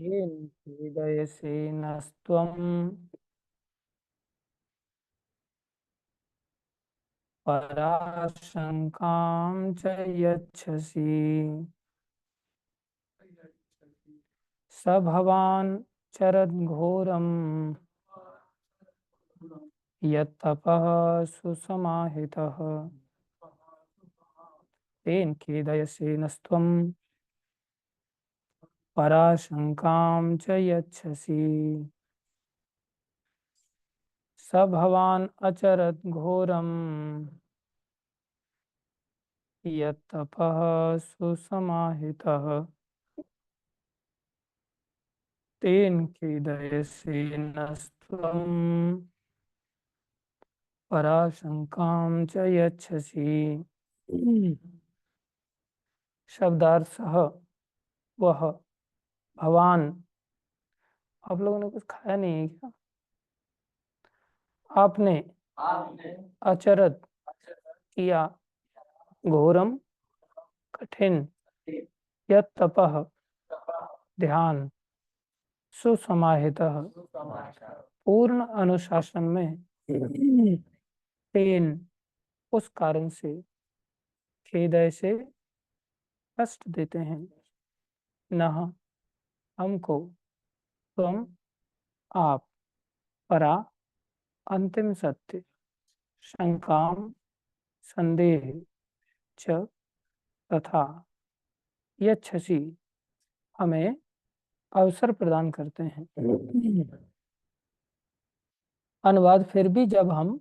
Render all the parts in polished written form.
येन हृदयसेनस्त्वं पराशङ्कां च यच्छसि स भवान् चरद्घोरं यत्तपः सुसमाहितः तेन खेदयसेनस्त्वं पराशङ्कां च यच्छसि स भवान् अचरद्घोरं यत्तपः सुसमाहितः तेन खेदयसेनस्त्वं पराशङ्कां च यच्छसि। शब्दार्थ वह भवान। आप लोगों ने कुछ खाया नहीं है क्या? आपने अचरत किया घोरम कठिन यत तपः ध्यान सुसमाहितः पूर्ण अनुशासन में तेन उस कारण से खेदय से कष्ट देते हैं नह हमको तुम आप परा अंतिम सत्य शंकाम संदेह च तथा यच्छसि हमें अवसर प्रदान करते हैं। अनुवाद फिर भी जब हम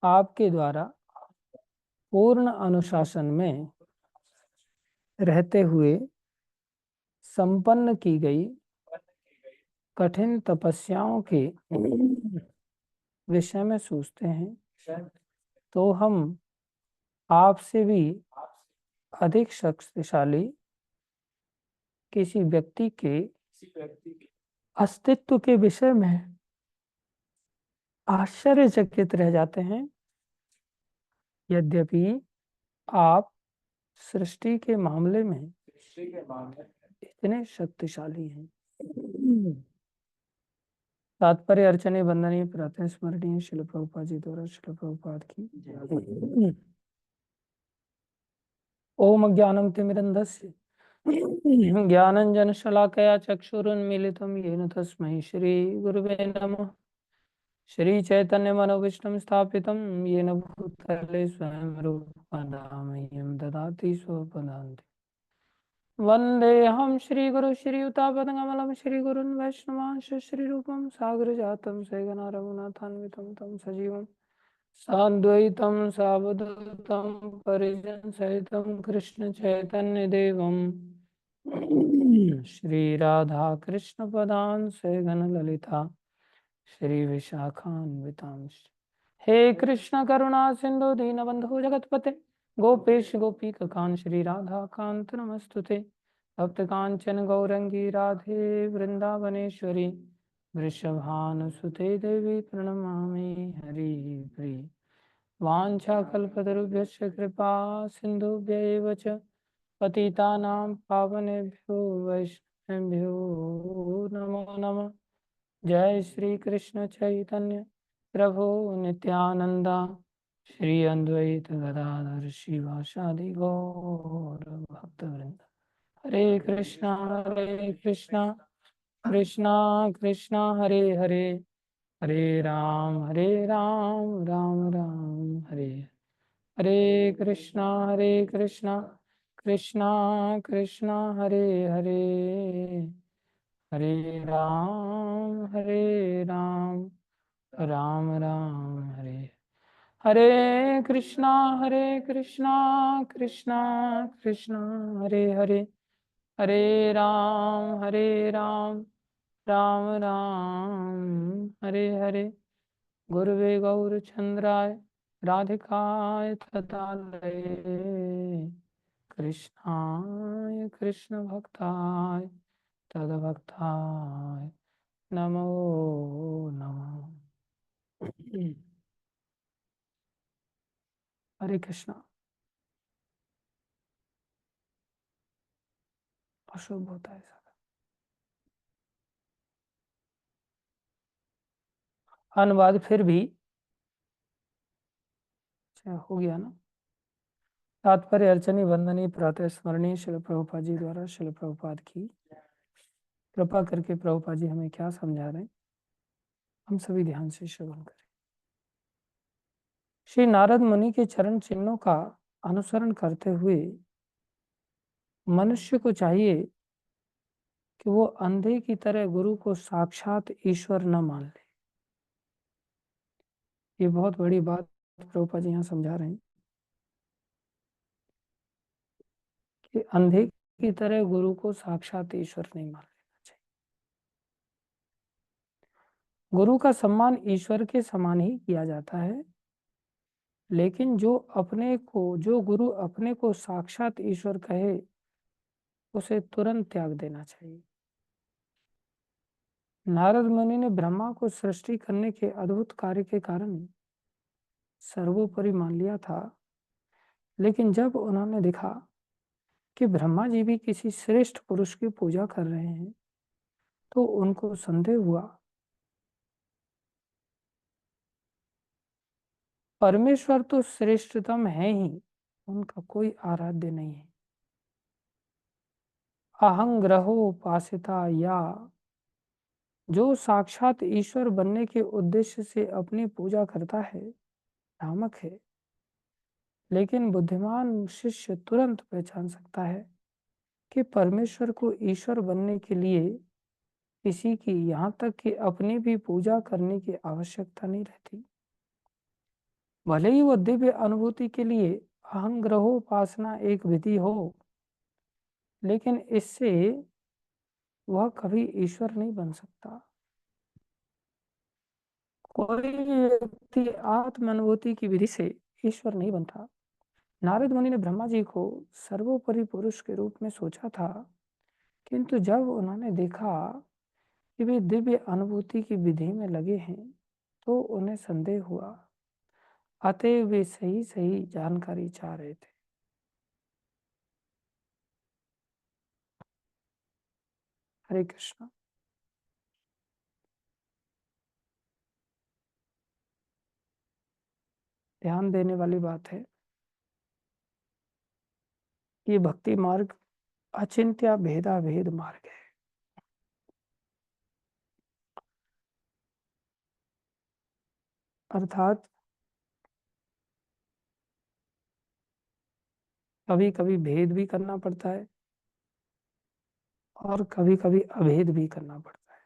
आपके द्वारा पूर्ण अनुशासन में रहते हुए संपन्न की गई कठिन तपस्याओं के विषय में सोचते हैं तो हम आपसे भी अधिक शक्तिशाली किसी व्यक्ति के अस्तित्व के विषय में आश्चर्यचकित रह जाते हैं। यद्यपि आप सृष्टि के मामले में इतने शक्तिशाली हैं। तात्पर्य अर्चने वंदनीय प्रातः स्मरणीय शिल प्रभुपाद जी द्वारा शिल प्रभुपाद की। ओम ज्ञानम तिमिरन्धस्य ज्ञानंजन शलाकया चक्षुरुन्मीलितं येन तस्मै श्री गुरुवे नमः। श्री चैतन्य मनोविष्णु स्थापितं येन भूतले स्वयं रूपदा मह्यं ददाति स्वपदान्ति। वन्देऽहं श्रीगुरु श्रीयुतापदकमलं श्रीगुरुन् वैष्णवांश श्रीरूपं सागरजातं सगना रघुनाथान्वितं तं सजीवं साद्वैतं सावधूतं परिजनसहितं कृष्ण चैतन्यदेवं श्री राधा कृष्ण पदान सगन ललिता श्री विशाखान्वितांश। हे कृष्ण करुणा सिंधु दीनबंधु जगतपते गोपेश गोपीकांत श्री राधा कांत नमस्तुते। भक्त कांचन गौरंगी राधे वृंदावनेश्वरी वृषभानुसुते देवी प्रणमामि हरि प्रिय। वाञ्छाकल्पतरुभ्यश्च कृपा सिन्धुभ्य एव च पतितानां पावनेभ्यो वैष्णवेभ्यो नमो नमः। जय श्री कृष्ण चैतन्य प्रभु नित्यानंदा श्री अद्वैत गदाधर शिवासादि गौर भक्तवृंद। हरे कृष्णा कृष्णा कृष्णा हरे हरे हरे राम राम राम हरे हरे कृष्णा कृष्णा कृष्णा हरे हरे हरे राम राम राम हरे हरे कृष्णा कृष्णा कृष्णा हरे हरे हरे राम राम राम हरे हरे। गुरुवे गौरचंद्राय राधिकाय तदालये कृष्णाय कृष्ण भक्ताय तदभक्ताय नमो नमः। हरे कृष्णा। अशुभ होता है। अनुवाद फिर भी अच्छा हो गया ना। तात्पर्य अर्चनी वंदनीय प्रातः स्मरणीय शिल प्रभुपाद जी द्वारा शिल प्रभुपाद की। कृपा करके प्रभुपाद जी हमें क्या समझा रहे हैं, हम सभी ध्यान से श्रवण करें। श्री नारद मुनि के चरण चिन्हों का अनुसरण करते हुए मनुष्य को चाहिए कि वो अंधे की तरह गुरु को साक्षात ईश्वर न मान ले। ये बहुत बड़ी बात प्रभुपाद जी यहाँ समझा रहे हैं कि अंधे की तरह गुरु को साक्षात ईश्वर नहीं मान लेना चाहिए। गुरु का सम्मान ईश्वर के समान ही किया जाता है, लेकिन जो गुरु अपने को साक्षात ईश्वर कहे उसे तुरंत त्याग देना चाहिए। नारद मुनि ने ब्रह्मा को सृष्टि करने के अद्भुत कार्य के कारण सर्वोपरि मान लिया था, लेकिन जब उन्होंने देखा कि ब्रह्मा जी भी किसी श्रेष्ठ पुरुष की पूजा कर रहे हैं तो उनको संदेह हुआ। परमेश्वर तो श्रेष्ठतम है ही, उनका कोई आराध्य नहीं है। अहंग्रहो उपासिता या जो साक्षात ईश्वर बनने के उद्देश्य से अपनी पूजा करता है भ्रामक है, लेकिन बुद्धिमान शिष्य तुरंत पहचान सकता है कि परमेश्वर को ईश्वर बनने के लिए किसी की, यहाँ तक कि अपनी भी पूजा करने की आवश्यकता नहीं रहती। भले ही वो दिव्य अनुभूति के लिए अहंग्रहोपासना एक विधि हो, लेकिन इससे वह कभी ईश्वर नहीं बन सकता। कोई व्यक्ति आत्म अनुभूति की विधि से ईश्वर नहीं बनता। नारद मुनि ने ब्रह्मा जी को सर्वोपरि पुरुष के रूप में सोचा था, किंतु जब उन्होंने देखा कि वे दिव्य अनुभूति की विधि में लगे हैं तो उन्हें संदेह हुआ। अतः वे सही सही जानकारी चाह रहे थे। हरे कृष्णा। ध्यान देने वाली बात है, ये भक्ति मार्ग अचिंत्य भेदा भेद मार्ग है। अर्थात कभी कभी भेद भी करना पड़ता है और कभी कभी अभेद भी करना पड़ता है।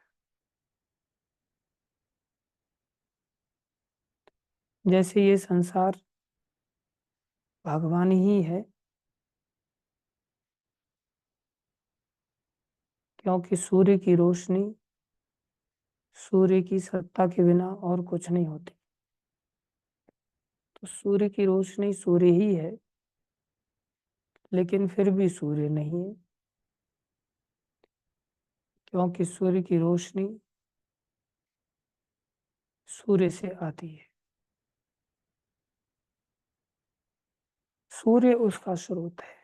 जैसे ये संसार भगवान ही है, क्योंकि सूर्य की रोशनी सूर्य की सत्ता के बिना और कुछ नहीं होती। तो सूर्य की रोशनी सूर्य ही है, लेकिन फिर भी सूर्य नहीं है, क्योंकि सूर्य की रोशनी सूर्य से आती है। सूर्य उसका स्रोत है।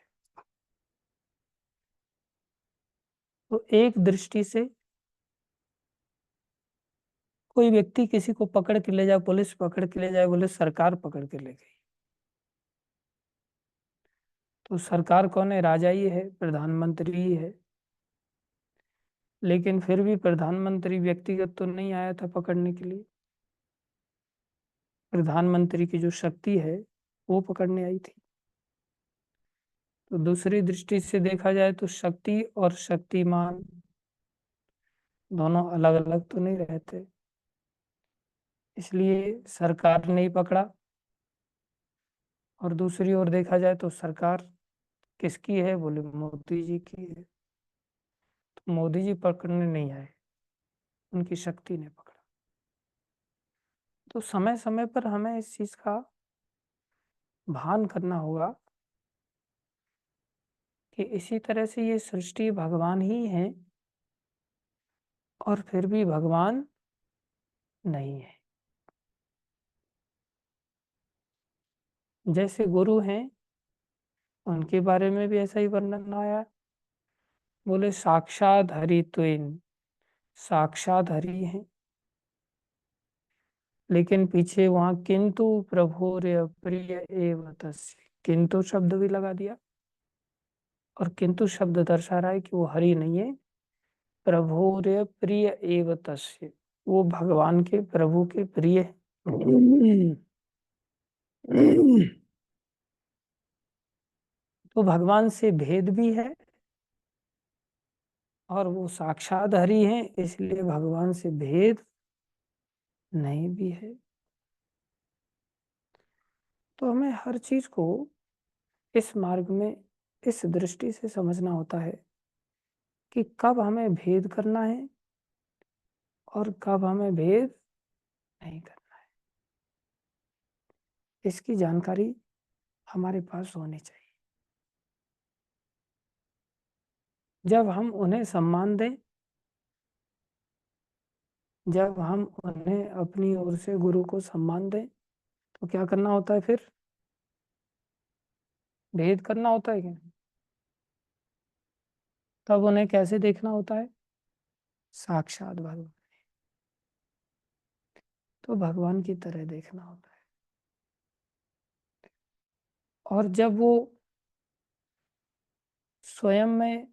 तो एक दृष्टि से कोई व्यक्ति किसी को पकड़ के ले जाए, पुलिस पकड़ के ले जाए, बोले सरकार पकड़ के ले गई, तो सरकार कौन है? राजा ही है, प्रधानमंत्री ही है। लेकिन फिर भी प्रधानमंत्री व्यक्तिगत तो नहीं आया था पकड़ने के लिए, प्रधानमंत्री की जो शक्ति है वो पकड़ने आई थी। तो दूसरी दृष्टि से देखा जाए तो शक्ति और शक्तिमान दोनों अलग अलग तो नहीं रहते, इसलिए सरकार ने ही पकड़ा। और दूसरी ओर देखा जाए तो सरकार किसकी है? बोले मोदी जी की है। तो मोदी जी पकड़ने नहीं आए, उनकी शक्ति ने पकड़ा। तो समय समय पर हमें इस चीज का भान करना होगा कि इसी तरह से ये सृष्टि भगवान ही है और फिर भी भगवान नहीं है। जैसे गुरु हैं, उनके बारे में भी ऐसा ही वर्णन आया। बोले साक्षात हरि त्वेन, साक्षात हरि हैं। लेकिन पीछे वहां किंतु प्रभुर्य प्रिय एव तस्य, किंतु शब्द भी लगा दिया, और किंतु शब्द दर्शा रहा है कि वो हरि नहीं है, प्रभुर्य प्रिय एव तस्य, वो भगवान के, प्रभु के प्रिय है। तो भगवान से भेद भी है, और वो साक्षात हरि है, इसलिए भगवान से भेद नहीं भी है। तो हमें हर चीज को इस मार्ग में इस दृष्टि से समझना होता है कि कब हमें भेद करना है और कब हमें भेद नहीं करना। इसकी जानकारी हमारे पास होनी चाहिए। जब हम उन्हें सम्मान दें, जब हम उन्हें अपनी ओर से गुरु को सम्मान दें, तो क्या करना होता है फिर? भेद करना होता है क्या? तब उन्हें कैसे देखना होता है? साक्षात भगवान, तो भगवान की तरह देखना होता है। और जब वो स्वयं में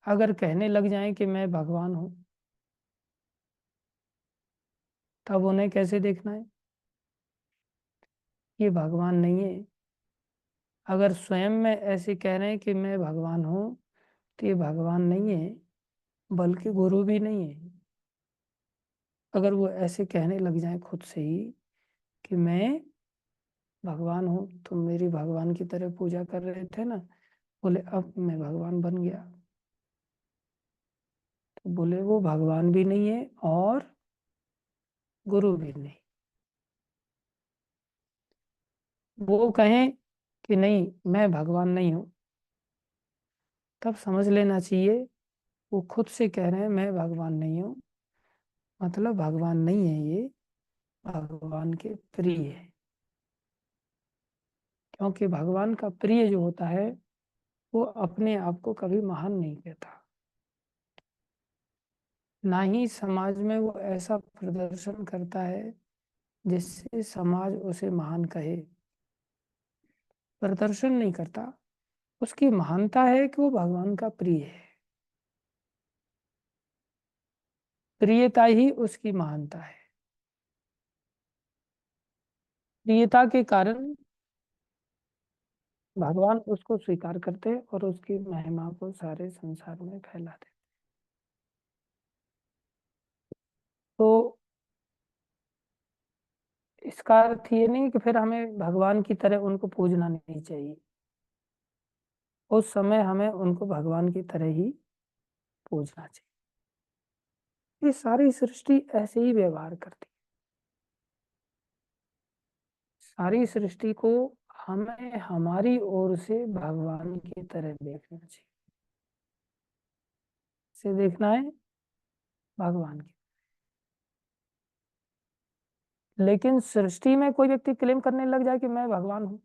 अगर कहने लग जाएं कि मैं भगवान हूं, तब उन्हें कैसे देखना है? ये भगवान नहीं है। अगर स्वयं में ऐसे कह रहे हैं कि मैं भगवान हूं, तो ये भगवान नहीं है, बल्कि गुरु भी नहीं है। अगर वो ऐसे कहने लग जाए खुद से ही कि मैं भगवान हूँ, तुम मेरी भगवान की तरह पूजा कर रहे थे ना, बोले अब मैं भगवान बन गया, तो बोले वो भगवान भी नहीं है और गुरु भी नहीं। वो कहें कि नहीं मैं भगवान नहीं हूँ, तब समझ लेना चाहिए वो खुद से कह रहे हैं मैं भगवान नहीं हूँ, मतलब भगवान नहीं है ये, भगवान के प्रिय है। क्योंकि भगवान का प्रिय जो होता है वो अपने आप को कभी महान नहीं कहता, ना ही समाज में वो ऐसा प्रदर्शन करता है जिससे समाज उसे महान कहे। प्रदर्शन नहीं करता, उसकी महानता है कि वो भगवान का प्रिय है, प्रियता ही उसकी महानता है। प्रियता के कारण भगवान उसको स्वीकार करते और उसकी महिमा को सारे संसार में फैलाते। तो इसका अर्थ ये नहीं कि फिर हमें भगवान की तरह उनको पूजना नहीं चाहिए, उस समय हमें उनको भगवान की तरह ही पूजना चाहिए। ये सारी सृष्टि ऐसे ही व्यवहार करती है, सारी सृष्टि को हमें हमारी ओर से भगवान की तरह देखना चाहिए। से देखना है भगवान की। लेकिन सृष्टि में कोई व्यक्ति क्लेम करने लग जाए कि मैं भगवान हूं,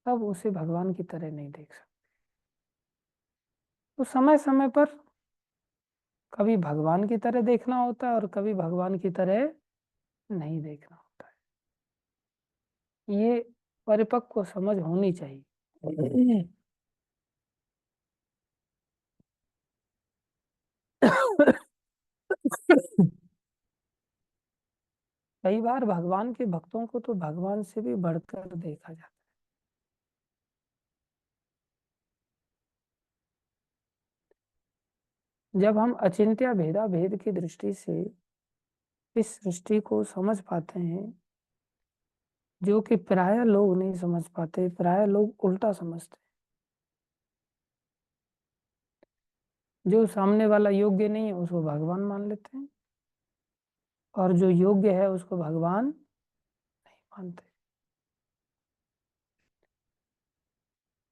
तब उसे भगवान की तरह नहीं देख सकते। तो समय समय पर कभी भगवान की तरह देखना होता है और कभी भगवान की तरह नहीं देखना होता है। ये परिपक्व समझ होनी चाहिए। कई बार भगवान के भक्तों को तो भगवान से भी बढ़कर देखा जाता है। जब हम अचिंत्य भेदा भेद की दृष्टि से इस सृष्टि को समझ पाते हैं, जो कि प्राय लोग नहीं समझ पाते, प्राय लोग उल्टा समझते हैं। जो सामने वाला योग्य नहीं है उसको भगवान मान लेते हैं, और जो योग्य है उसको भगवान नहीं मानते।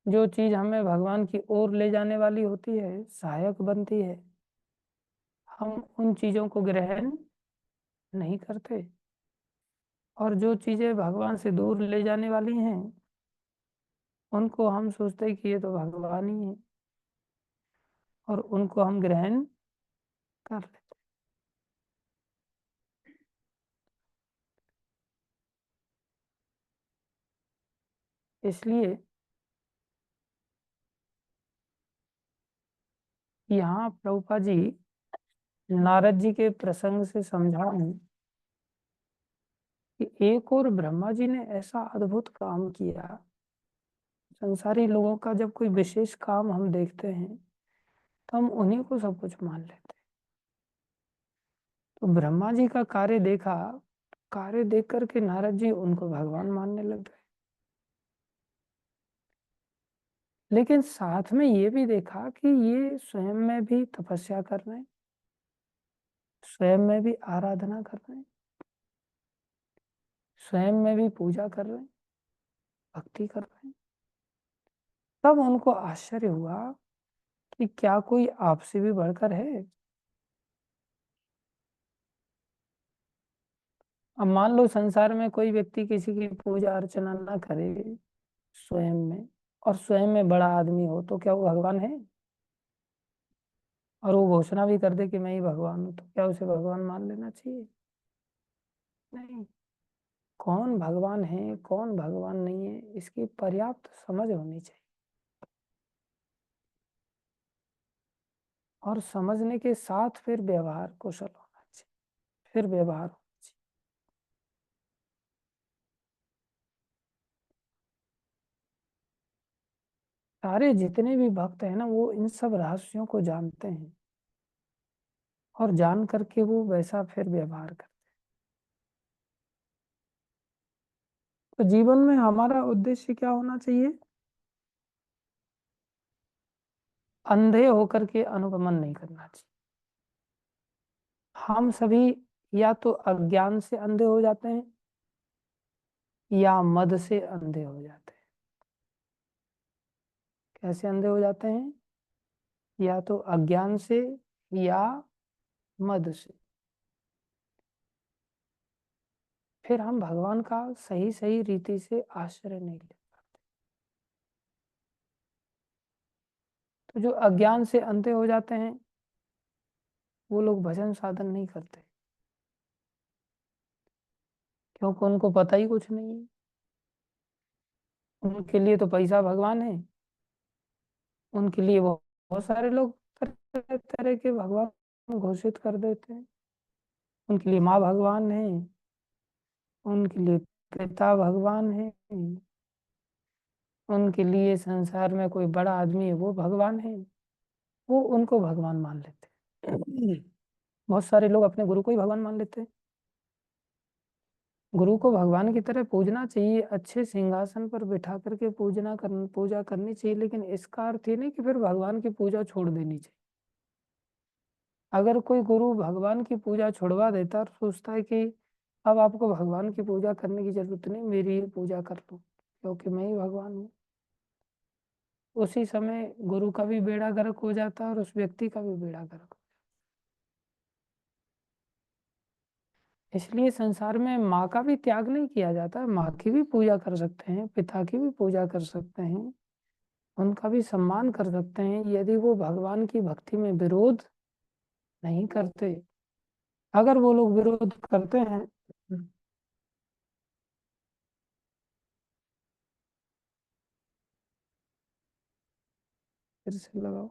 जो चीज हमें भगवान की ओर ले जाने वाली होती है, सहायक बनती है, हम उन चीजों को ग्रहण नहीं करते, और जो चीजें भगवान से दूर ले जाने वाली हैं उनको हम सोचते हैं कि ये तो भगवान ही है, और उनको हम ग्रहण कर लेते। इसलिए यहाँ प्रभुपाद जी नारद जी के प्रसंग से समझा हूं कि एक और ब्रह्मा जी ने ऐसा अद्भुत काम किया। संसारी लोगों का जब कोई विशेष काम हम देखते हैं तो हम उन्हीं को सब कुछ मान लेते हैं। तो ब्रह्मा जी का कार्य देखा, कार्य देख करके नारद जी उनको भगवान मानने लग गए। लेकिन साथ में ये भी देखा कि ये स्वयं में भी तपस्या कर रहे हैं, स्वयं में भी आराधना कर रहे हैं, स्वयं में भी पूजा कर रहे हैं, भक्ति कर रहे हैं। तब उनको आश्चर्य हुआ कि क्या कोई आपसे भी बढ़कर है। अब मान लो संसार में कोई व्यक्ति किसी की पूजा अर्चना ना करे स्वयं में, और स्वयं में बड़ा आदमी हो, तो क्या वो भगवान है? और वो घोषणा भी कर दे कि मैं ही भगवान हूँ, तो क्या उसे भगवान मान लेना चाहिए? नहीं। कौन भगवान है कौन भगवान नहीं है, इसकी पर्याप्त समझ होनी चाहिए, और समझने के साथ फिर व्यवहार कुशल होना चाहिए, फिर व्यवहार होना चाहिए। सारे जितने भी भक्त हैं ना, वो इन सब रहस्यों को जानते हैं, और जान करके वो वैसा फिर व्यवहार करते हैं। तो जीवन में हमारा उद्देश्य क्या होना चाहिए? अंधे होकर के अनुगमन नहीं करना चाहिए। हम सभी या तो अज्ञान से अंधे हो जाते हैं या मद से अंधे हो जाते हैं। कैसे अंधे हो जाते हैं? या तो अज्ञान से या मद से। फिर हम भगवान का सही सही रीति से आश्रय नहीं ले पाते। तो जो अज्ञान से अंधे हो जाते हैं वो लोग भजन साधन नहीं करते, क्योंकि उनको पता ही कुछ नहीं है। उनके लिए तो पैसा भगवान है, उनके लिए वो बहुत सारे लोग तरह तरह के भगवान घोषित कर देते हैं। उनके लिए माँ भगवान है, उनके लिए पिता भगवान है, उनके लिए संसार में कोई बड़ा आदमी है वो भगवान है, वो उनको भगवान मान लेते हैं। बहुत सारे लोग अपने गुरु को ही भगवान मान लेते हैं। गुरु को भगवान की तरह पूजना चाहिए, अच्छे सिंहासन पर बिठा करके पूजा करनी चाहिए, लेकिन इसका अर्थ ये नहीं कि फिर भगवान की पूजा छोड़ देनी चाहिए। अगर कोई गुरु भगवान की पूजा छुड़वा देता और सोचता है कि अब आपको भगवान की पूजा करने की जरूरत नहीं, मेरी ही पूजा कर लो क्योंकि मैं ही भगवान हूँ, उसी समय गुरु का भी बेड़ा गर्क हो जाता है और उस व्यक्ति का भी बेड़ा गर्क। इसलिए संसार में माँ का भी त्याग नहीं किया जाता, माँ की भी पूजा कर सकते हैं, पिता की भी पूजा कर सकते हैं, उनका भी सम्मान कर सकते हैं, यदि वो भगवान की भक्ति में विरोध नहीं करते। अगर वो लोग विरोध करते हैं, फिर से लगाओ।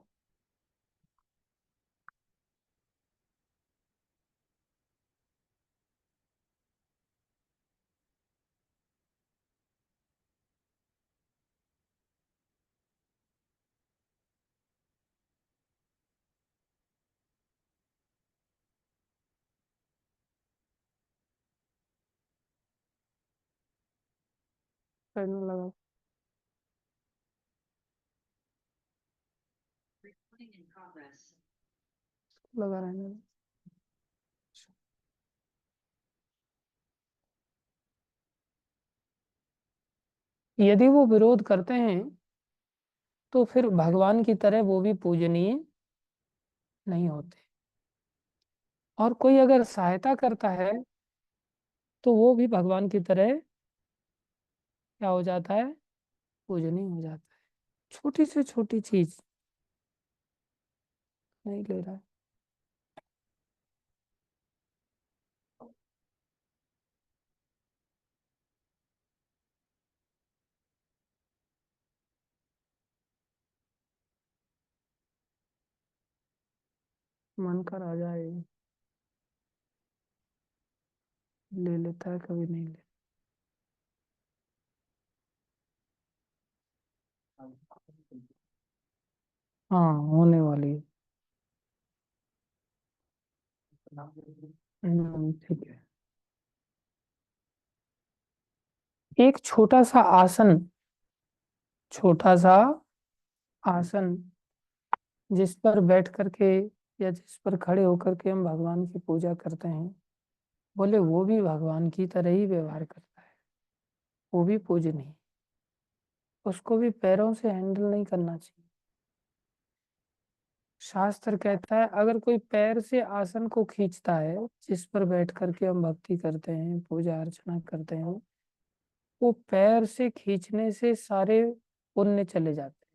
करने लगाओ। लगा रहने दो। यदि वो विरोध करते हैं तो फिर भगवान की तरह वो भी पूजनीय नहीं होते, और कोई अगर सहायता करता है तो वो भी भगवान की तरह क्या हो जाता है? पूजनीय हो जाता है। छोटी से छोटी चीज नहीं ले रहा है। मन का राजा है, ले लेता है कभी नहीं लेता। हाँ, होने वाली है। ठीक है। एक छोटा सा आसन, छोटा सा आसन जिस पर बैठ करके या जिस पर खड़े होकर के हम भगवान की पूजा करते हैं, बोले वो भी भगवान की तरह ही व्यवहार करता है, वो भी पूजनीय। उसको भी पैरों से हैंडल नहीं करना चाहिए। शास्त्र कहता है अगर कोई पैर से आसन को खींचता है जिस पर बैठ करके हम भक्ति करते हैं, पूजा अर्चना करते हैं, वो पैर से खींचने से सारे पुण्य चले जाते हैं।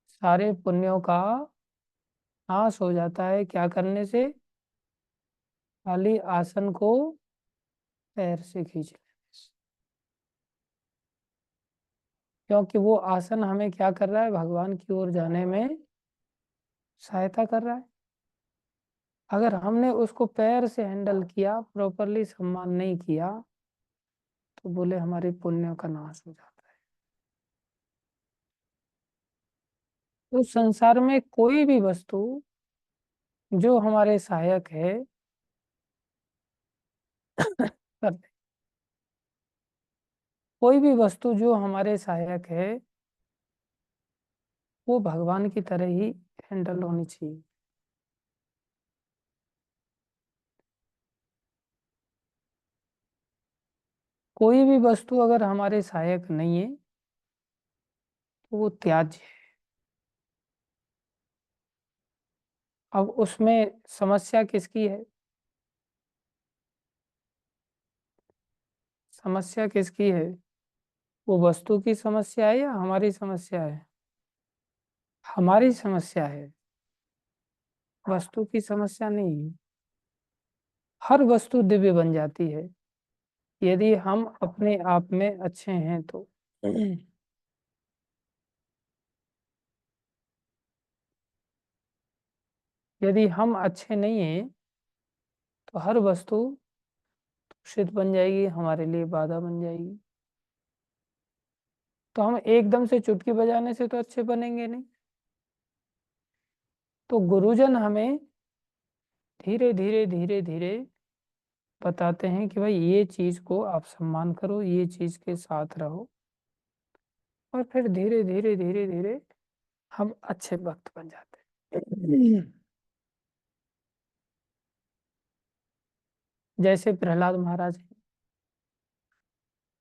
सारे पुण्यों का नाश हो जाता है, क्या करने से? खाली आसन को पैर से खींच लेने से। क्योंकि वो आसन हमें क्या कर रहा है? भगवान की ओर जाने में सहायता कर रहा है। अगर हमने उसको पैर से हैंडल किया, प्रॉपरली सम्मान नहीं किया, तो बोले हमारे पुण्यों का नाश हो जाता है। तो संसार में कोई भी वस्तु जो हमारे सहायक है कर दे। कोई भी वस्तु जो हमारे सहायक है वो भगवान की तरह ही हैंडल होनी चाहिए। कोई भी वस्तु अगर हमारे सहायक नहीं है तो वो त्याज्य है। अब उसमें समस्या किसकी है? समस्या किसकी है? वो वस्तु की समस्या है या हमारी समस्या है? हमारी समस्या है, वस्तु की समस्या नहीं है। हर वस्तु दिव्य बन जाती है यदि हम अपने आप में अच्छे हैं तो। यदि हम अच्छे नहीं हैं तो हर वस्तु दूषित बन जाएगी, हमारे लिए बाधा बन जाएगी। तो हम एकदम से चुटकी बजाने से तो अच्छे बनेंगे नहीं। तो गुरुजन हमें धीरे धीरे धीरे धीरे बताते हैं कि भाई ये चीज को आप सम्मान करो, ये चीज के साथ रहो, और फिर धीरे धीरे धीरे धीरे हम अच्छे भक्त बन जाते हैं। जैसे प्रहलाद महाराज हैं,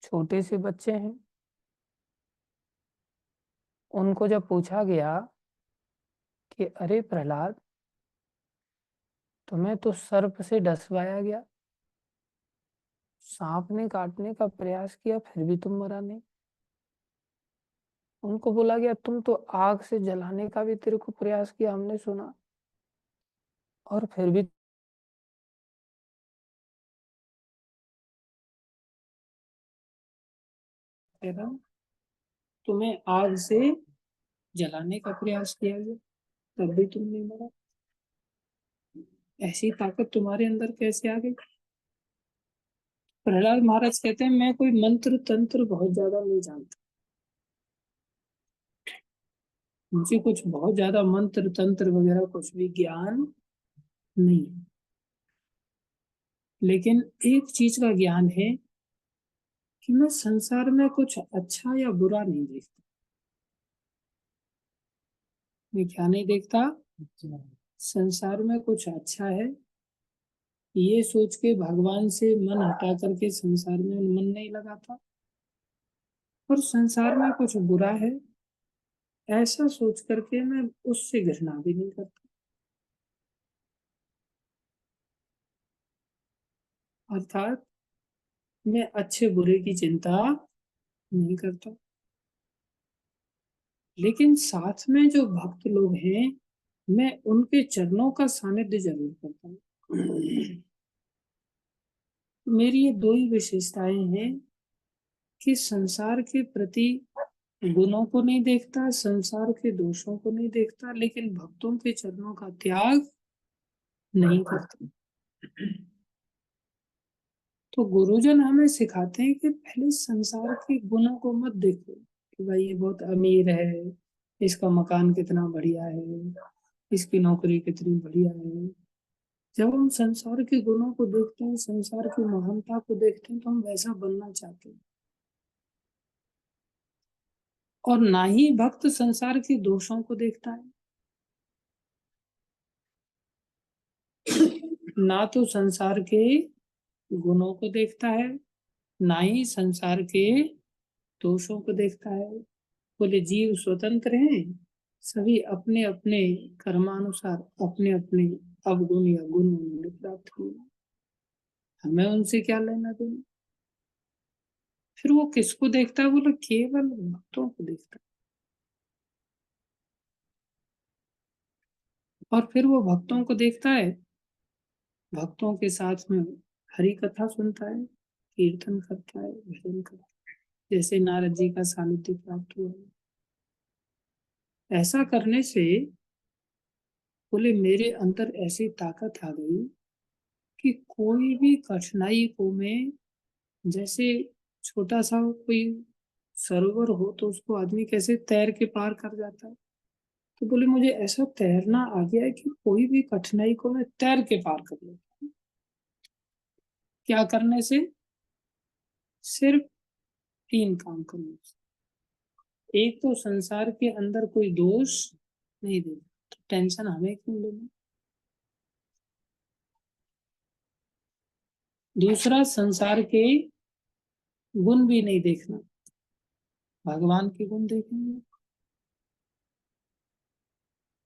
छोटे से बच्चे हैं। उनको जब पूछा गया कि अरे प्रहलाद, तुम्हें तो सर्प से डसवाया गया, सांप ने काटने का प्रयास किया, फिर भी तुम मरा नहीं। उनको बोला गया तुम तो आग से जलाने का भी तेरे को प्रयास किया, हमने सुना, और फिर भी तेरा, तुम्हें आग से जलाने का प्रयास किया गया तब भी तुम नहीं मरा। ऐसी ताकत तुम्हारे अंदर कैसे आ गई? प्रहलाद महाराज कहते हैं मैं कोई मंत्र तंत्र बहुत ज्यादा नहीं जानता, मुझे कुछ बहुत ज्यादा मंत्र तंत्र वगैरह कुछ भी ज्ञान नहीं है। लेकिन एक चीज का ज्ञान है कि मैं संसार में कुछ अच्छा या बुरा नहीं देखता। मैं क्या नहीं देखता? संसार में कुछ अच्छा है ये सोच के भगवान से मन हटा करके संसार में मन नहीं लगाता, और संसार में कुछ बुरा है ऐसा सोच करके मैं उससे घृणा भी नहीं करता। अर्थात मैं अच्छे बुरे की चिंता नहीं करता। लेकिन साथ में जो भक्त लोग हैं, मैं उनके चरणों का सानिध्य जरूर करता हूँ। मेरी ये दो ही विशेषताएं हैं कि संसार के प्रति गुणों को नहीं देखता, संसार के दोषों को नहीं देखता, लेकिन भक्तों के चरणों का त्याग नहीं करता। तो गुरुजन हमें सिखाते हैं कि पहले संसार के गुणों को मत देखो कि भाई ये बहुत अमीर है, इसका मकान कितना बढ़िया है, इसकी नौकरी कितनी बढ़िया है। जब हम संसार के गुणों को देखते हैं, संसार की महानता को देखते हैं, तो हम वैसा बनना चाहते हैं। और ना ही भक्त संसार के दोषों को देखता है, ना तो संसार के गुणों को देखता है, ना ही संसार के दोषों को देखता है। बोले जीव स्वतंत्र हैं, सभी अपने अपने कर्मानुसार अपने अपने अवगुण या गुण उन्होंने प्राप्त किए, हमें उनसे क्या लेना देना। फिर वो किसको देखता है? बोले केवल भक्तों को देखता है। और फिर वो भक्तों को देखता है, भक्तों के साथ में हरि कथा सुनता है, कीर्तन करता है, भजन करता है, जैसे नारद जी का सानिध्य प्राप्त हुआ। ऐसा करने से बोले मेरे अंदर ऐसी ताकत आ गई कि कोई भी कठिनाई को मैं, जैसे छोटा सा कोई सरोवर हो तो उसको आदमी कैसे तैर के पार कर जाता है, तो बोले मुझे ऐसा तैरना आ गया है कि कोई भी कठिनाई को मैं तैर के पार कर लेता हूँ। क्या करने से? सिर्फ तीन काम करने से। एक तो संसार के अंदर कोई दोष नहीं देना, तो टेंशन हमें क्यों लेना। दूसरा, संसार के गुण भी नहीं देखना, भगवान के गुण देखेंगे।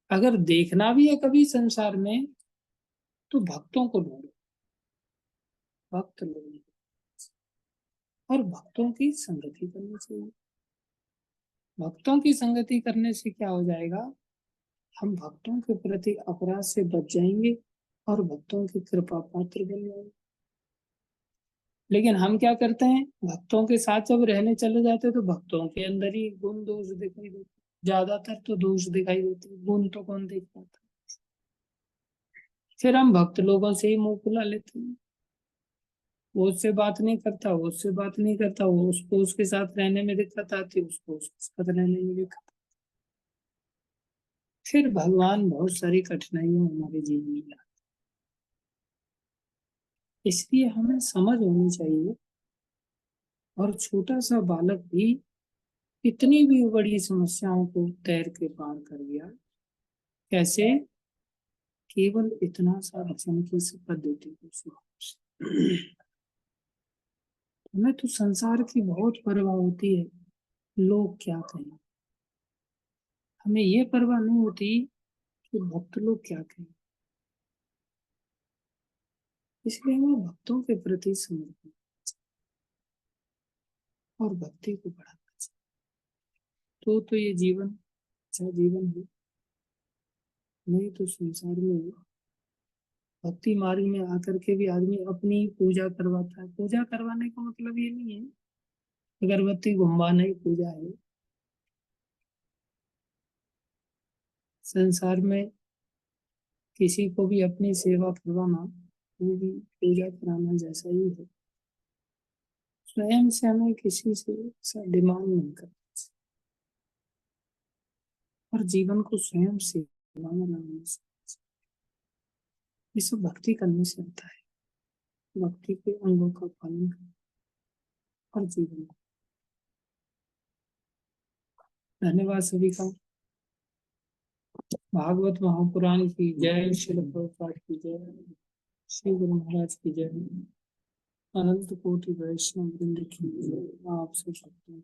अगर देखना भी है कभी संसार में, तो भक्तों को ढूंढो, भक्त लोग, और भक्तों की संगति करनी चाहिए। भक्तों की संगति करने से क्या हो जाएगा? हम भक्तों के प्रति अपराध से बच जाएंगे और भक्तों की कृपा पात्र बन जाएंगे। लेकिन हम क्या करते हैं, भक्तों के साथ जब रहने चले जाते हैं तो भक्तों के अंदर ही गुण दोष दिखाई देते, ज्यादातर तो दोष दिखाई देते, गुण तो कौन देख पाता। फिर हम भक्त लोगों से ही मुंह फुला लेते हैं, वो उससे बात नहीं करता, वो उससे बात नहीं करता, वो उसको उसके साथ रहने में दिक्कत आती है, उसको उसके साथ रहने में दिक्कत। फिर भगवान बहुत सारी कठिनाइयां हमारे जीवन में लाते। इसलिए हमें समझ होनी चाहिए, और छोटा सा बालक भी इतनी भी बड़ी समस्याओं को तैर के पार कर गया। कैसे? केवल इतना सा वचन की पद्धति को सीखने से। हमें तो संसार की बहुत परवाह होती है, लोग क्या कहें। हमें ये परवाह नहीं होती कि भक्त लोग क्या कहें। इसलिए हमें भक्तों के प्रति समर्पण और भक्ति को बढ़ाना चाहिए। तो ये जीवन अच्छा जीवन है। नहीं तो संसार में भक्ति मार्ग में आकर के भी आदमी अपनी पूजा करवाता है। पूजा करवाने का मतलब ये नहीं है अगरबत्ती घुमवाना ही पूजा है। संसार में किसी को भी अपनी सेवा करवाना, वो भी पूजा कराना जैसा ही है। स्वयं से हमें किसी से डिमांड नहीं करना, और जीवन को स्वयं सेवा में लाना। ये सब भक्ति करने से होता है। भक्ति के अंगों का पालन करना और जीवन को। धन्यवाद सभी का। भागवत महापुराण की जय, श्री प्रभुपाद की जय, श्री गुरु महाराज की जय, अनंत कोटि वैष्णव वृंद की जय। आप सब सकते हैं।